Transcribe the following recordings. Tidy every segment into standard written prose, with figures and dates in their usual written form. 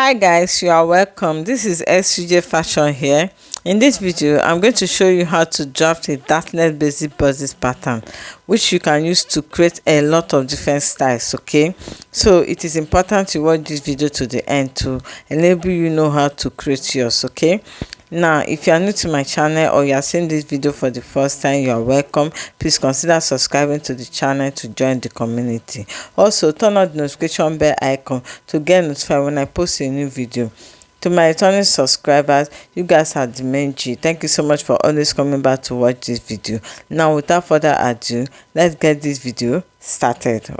Hi guys, you are welcome. This is SUJ Fashion here. In this video, I'm going to show you how to draft a Dartless basic bodice pattern, which you can use to create a lot of different styles. Okay, so it is important to watch this video to the end to enable you know how to create yours. Okay, now if you are new to my channel or you are seeing this video for the first time, you are welcome. Please consider subscribing to the channel to join the community. Also turn on the notification bell icon to get notified when I post a new video. To my returning subscribers, you guys are the main G. Thank you so much for always coming back to watch this video. Now without further ado, let's get this video started.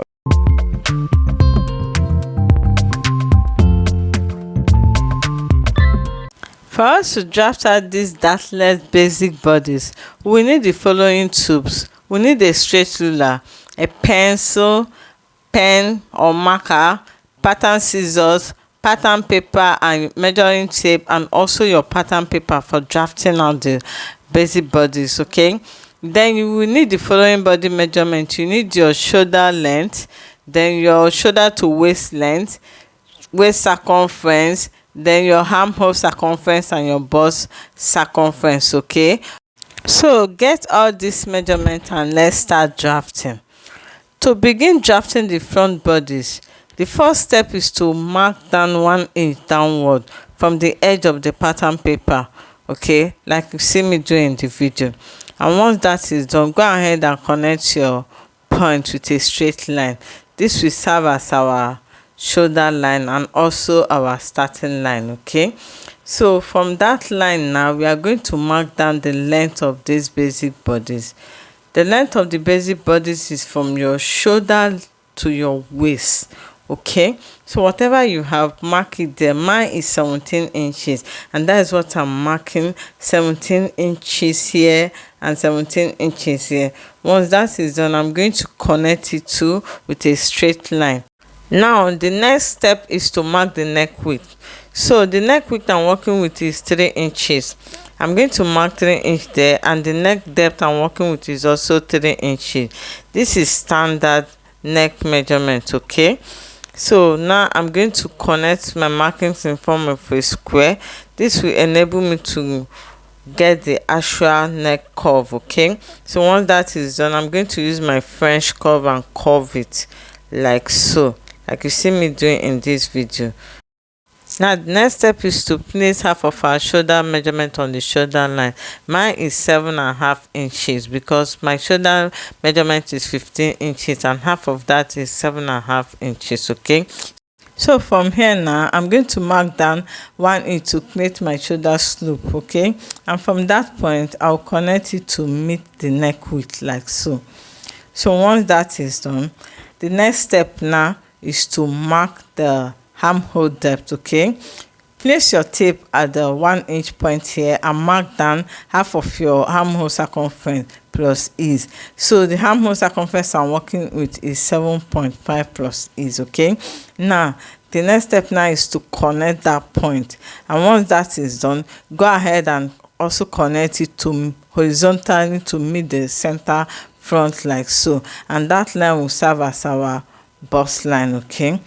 For us to draft out this Dartless basic bodice, we need the following tools. We need a straight ruler, a pencil, pen or marker, pattern scissors, pattern paper and measuring tape, and also your pattern paper for drafting out the basic bodice. Okay, then you will need the following body measurement. You need your shoulder length, then your shoulder to waist length, waist circumference, then your armhole circumference and your bust circumference. Okay, so get all this measurement and let's start drafting. To begin drafting the front bodice, the first step is to mark down 1 inch downward from the edge of the pattern paper, okay, like you see me doing in the video. And once that is done, go ahead and connect your point with a straight line. This will serve as our shoulder line and also our starting line. Okay, so from that line now we are going to mark down the length of this basic bodice. The length of the basic bodice is from your shoulder to your waist. Okay, so whatever you have, mark it there. Mine is 17 inches and that is what I'm marking. 17 inches here and 17 inches here. Once that is done, I'm going to connect it to with a straight line. Now the next step is to mark the neck width. So the neck width I'm working with is 3 inches. I'm going to mark 3 inches there, and the neck depth I'm working with is also 3 inches. This is standard neck measurement. Okay, so now I'm going to connect my markings in form of a square. This will enable me to get the actual neck curve. Okay, so once that is done, I'm going to use my French curve and curve it like so, like you see me doing in this video. Now the next step is to place half of our shoulder measurement on the shoulder line. Mine is 7.5 inches because my shoulder measurement is 15 inches and half of that is 7.5 inches. Okay, so from here now I'm going to mark down 1 inch to create my shoulder slope. Okay, and from that point I'll connect it to meet the neck width like so. So once that is done, the next step now is to mark the armhole depth. Okay, place your tape at the 1 inch point here and mark down half of your armhole circumference plus ease. So the armhole circumference I'm working with is 7.5 plus ease. Okay, now the next step now is to connect that point, and once that is done, go ahead and also connect it to horizontally to meet the center front like so, and that line will serve as our bust line. Okay,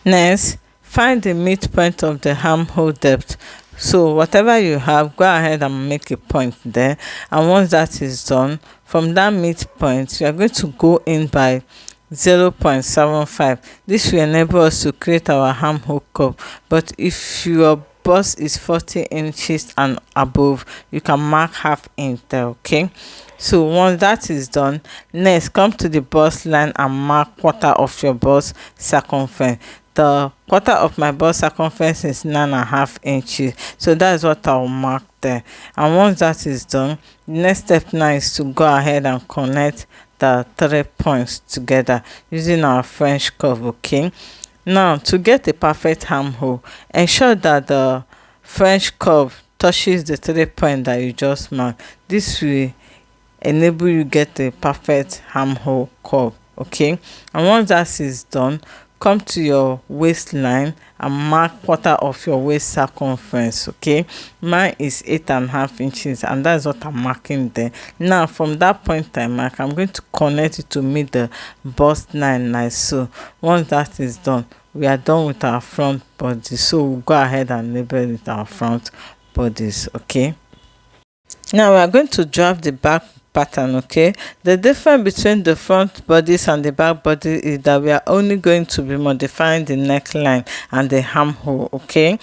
next find the midpoint of the armhole depth. So whatever you have, go ahead and make a point there, and once that is done, from that midpoint you are going to go in by 0.75. This will enable us to create our armhole curve. But if your bust is 40 inches and above, you can mark half inch there. Okay, so once that is done, next come to the bust line and mark quarter of your bust circumference. The quarter of my bust circumference is 9.5 inches, so that is what I'll mark there. And once that is done, the next step now is to go ahead and connect the 3 points together using our French curve. Okay, now to get a perfect armhole, ensure that the French curve touches the 3 points that you just marked. This will enable you get a perfect armhole curve. Okay, and once that is done, come to your waistline and mark quarter of your waist circumference. Okay, mine is 8.5 inches and that's what I'm marking there. Now from that point I mark, I'm going to connect it to meet the bust line like so. Once that is done, we are done with our front bodice. So we'll go ahead and label with our front bodice. Okay, now we are going to draft the back pattern. Okay, the difference between the front bodice and the back body is that we are only going to be modifying the neckline and the armhole. Okay,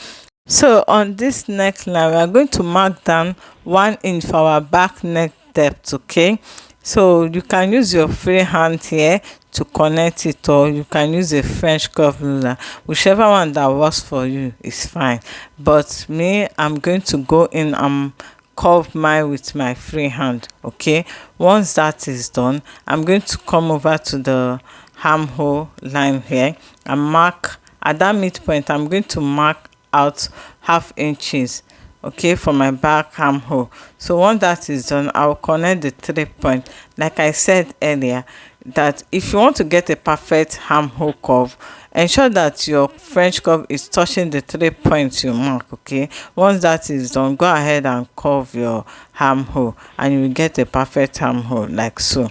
so on this neckline we are going to mark down 1 inch for our back neck depth. Okay, so you can use your free hand here to connect it, or you can use a French curve ruler, whichever one that works for you is fine. But me, I'm going to go in and curve mine with my free hand. Okay, once that is done, I'm going to come over to the armhole line here and mark at that midpoint. I'm going to mark out 1/2 inches, okay, for my back armhole. So once that is done, I'll connect the 3 point. Like I said earlier, that if you want to get a perfect armhole curve, ensure that your French curve is touching the 3 points you mark. Okay, once that is done, go ahead and curve your armhole and you will get a perfect armhole like so.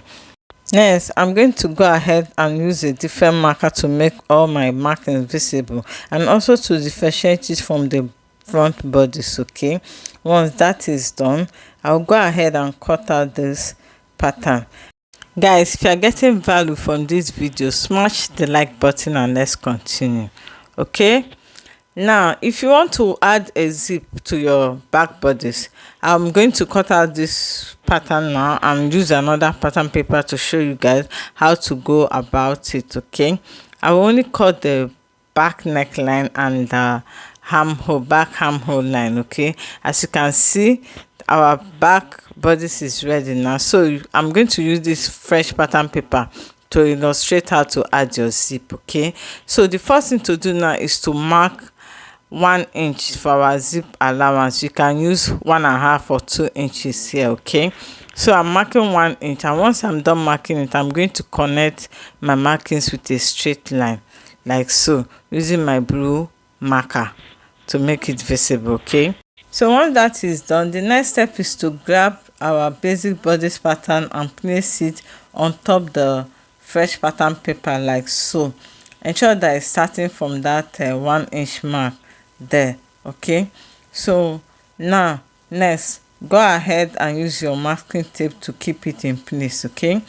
Next, I'm going to go ahead and use a different marker to make all my markings visible and also to differentiate it from the front bodice. Okay, once that is done, I'll go ahead and cut out this pattern. Guys, if you are getting value from this video, smash the like button and let's continue. Okay, now if you want to add a zip to your back bodice, I'm going to cut out this pattern now and use another pattern paper to show you guys how to go about it. Okay, I will only cut the back neckline and the back armhole line. Okay, as you can see, our back bodice is ready now. So I'm going to use this fresh pattern paper to illustrate how to add your zip. Okay, so the first thing to do now is to mark 1 inch for our zip allowance. You can use 1.5 or 2 inches here. Okay, so I'm marking 1 inch, and once I'm done marking it, I'm going to connect my markings with a straight line like so, using my blue marker to make it visible. Okay, so once that is done, the next step is to grab our basic bodice pattern and place it on top the fresh pattern paper like so. Ensure that it's starting from that 1 inch mark there. Okay, so now next, go ahead and use your masking tape to keep it in place. Okay,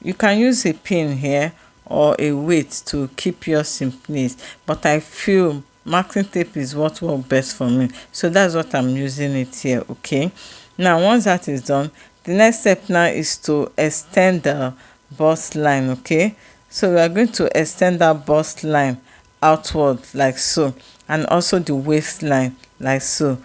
you can use a pin here or a weight to keep yours in place, but I feel masking tape is what works best for me, so that's what I'm using it here. Okay, now once that is done, the next step now is to extend the bust line. Okay, so we are going to extend that bust line outward like so, and also the waistline like so.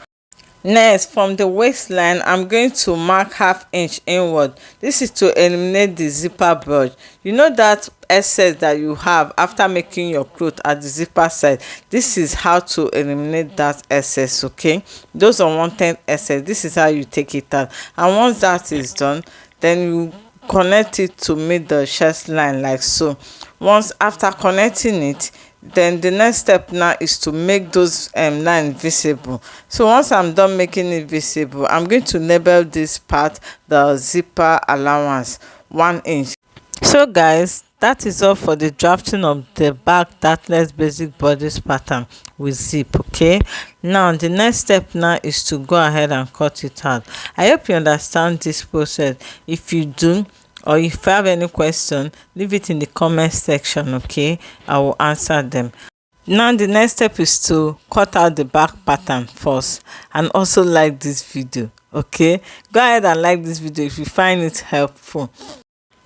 Next, from the waistline, I'm going to mark 1/2 inch inward. This is to eliminate the zipper bulge. You know that excess that you have after making your cloth at the zipper side. This is how to eliminate that excess. Okay, those unwanted excess, this is how you take it out. And once that is done, then you connect it to meet the chest line like so. Once after connecting it, then the next step now is to make those lines visible. So once I'm done making it visible, I'm going to label this part the zipper allowance 1 inch. So guys, that is all for the drafting of the back Dartless basic bodice pattern with zip. Okay, now the next step now is to go ahead and cut it out. I hope you understand this process. If you do, or if you have any question, leave it in the comment section. Okay, I will answer them. Now the next step is to cut out the back pattern first, and also like this video. Okay, go ahead and like this video if you find it helpful.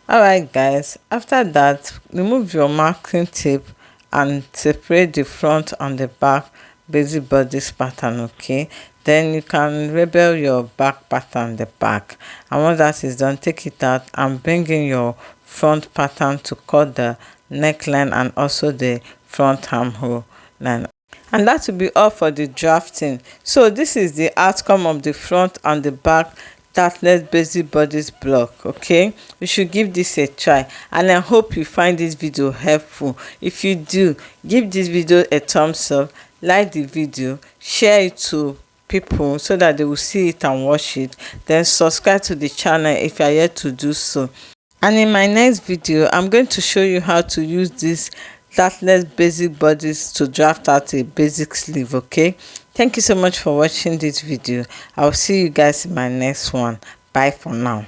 Alright guys, after that, remove your masking tape and separate the front and the back basic bodice pattern. Okay, then you can label your back pattern the back, and once that is done, take it out and bring in your front pattern to cut the neckline and also the front armhole line. And that will be all for the drafting. So this is the outcome of the front and the back Dartless basic bodice block. Okay, you should give this a try, and I hope you find this video helpful. If you do, give this video a thumbs up, like the video, share it to people so that they will see it and watch it, then subscribe to the channel if you are yet to do so. And in my next video, I'm going to show you how to use this Dartless basic bodice to draft out a basic sleeve. Okay, thank you so much for watching this video. I'll see you guys in my next one. Bye for now.